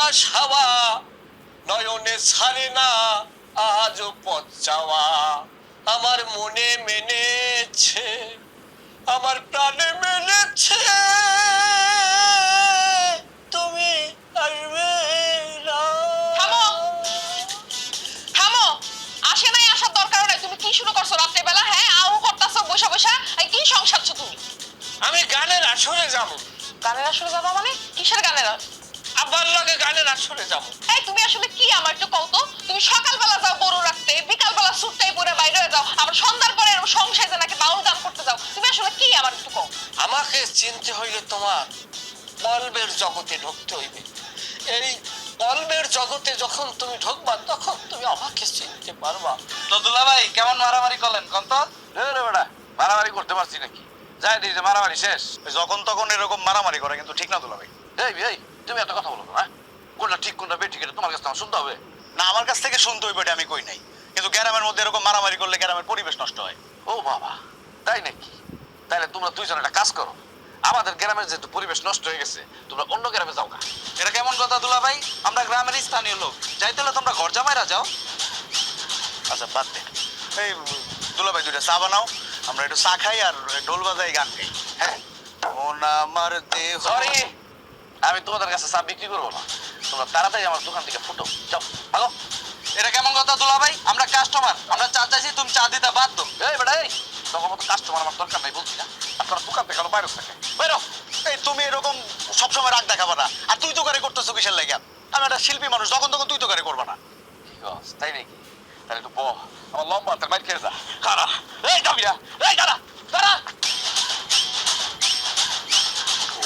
বাতাস হাওয়া নয়নে ছাড়ে না আজও পথ যাওয়া। আমার মনে মেনেছে, আমার প্রাণে মেনেছে, তুমি আসবে না। থামো, থামো। আসে নাই, আসার দরকার নাই। তুমি কি শুরু করছো রাত্রেবেলা? হ্যাঁ, আউ করতেছো বসা বসা। এই কি সংসারছো তুমি? আমি গানের আসরে যাবো। গানের আসরে যাবা মানে? কিসের গানের? আব্বার লগে গানের আসরে যাবো। এই তুমি আসলে কি আমার একটু কও তো। তুমি সকালবেলা যাও বড় রাখতে, বিকালবেলা সুটটাই পরে বাইরে হয়ে যাও, আবার সন্ধ্যার পরে এরকম সংসারে নাকি বাউল গান করতে যাও। তুমি আসলে কি আমার একটু কও। আমাকে চিনতে হইলে তোমার কল্পের জগতে ঢুকতে হইবে। এই কল্পের জগতে যখন তুমি ঢুকবা তখন তুমি আমাকে চিনতে পারবা। তো দুলাভাই কেমন মারামারি করলেন কোন তো? রে বেটা, মারামারি করতে পারছি নাকি? যাই দিই যে মারামারি শেষ। যখন তখন এরকম মারামারি করে কিন্তু ঠিক না দুলাভাই। এই তুমি একটা কথা বলো না, কোনটা ঠিক কোনটা বেঠিক এটা তোমার কাছে আমার শুনতে হবে। না, আমার কাছ থেকে শুনতে হইবে এটা আমি কই নাই, কিন্তু গ্রামের মধ্যে এরকম মারামারি করলে গ্রামের পরিবেশ নষ্ট হয়। ও বাবা, তাই নাকি? তাহলে তোমরা দুইজন একটা কাজ করো, আমাদের গ্রামের যেহেতু পরিবেশ নষ্ট হয়ে গেছে, তোমরা অন্য গ্রামে যাও না। এটা কেমন কথা দুলাভাই? আমরা গ্রামের স্থানীয় লোক, যাইতে হলে তোমরা ঘর জামাইরা যাও। আচ্ছা বাদ দে, এই দুলাভাই দুইটা চা বানাও, আমরা একটু চা খাই আর ঢোল বাজাই গান গাই। হ্যাঁ, মন আমার দেহ। সরি, আমি তোমাদের কাছে চা বিক্রি করবো না। তোমরা তাড়াতাড়ি আমার দোকান থেকে ফুটো, যাও ভাগো। এটা কেমন কথা দুলাভাই? আমরা কাস্টমার, আমরা চা চাইছি, তুমি চা দিতে বাধ্য। এই বেটা, এই তখন মতো কাস্টমার আমার দরকার নাই বলছি না। আপনারা দোকান থেকে বাইরে থাকে বাইরো। এই তুমি এরকম সবসময় রাগ দেখাবা না। আর তুই তো করে করতেছো কিসের লাগে? আমি একটা শিল্পী মানুষ, যখন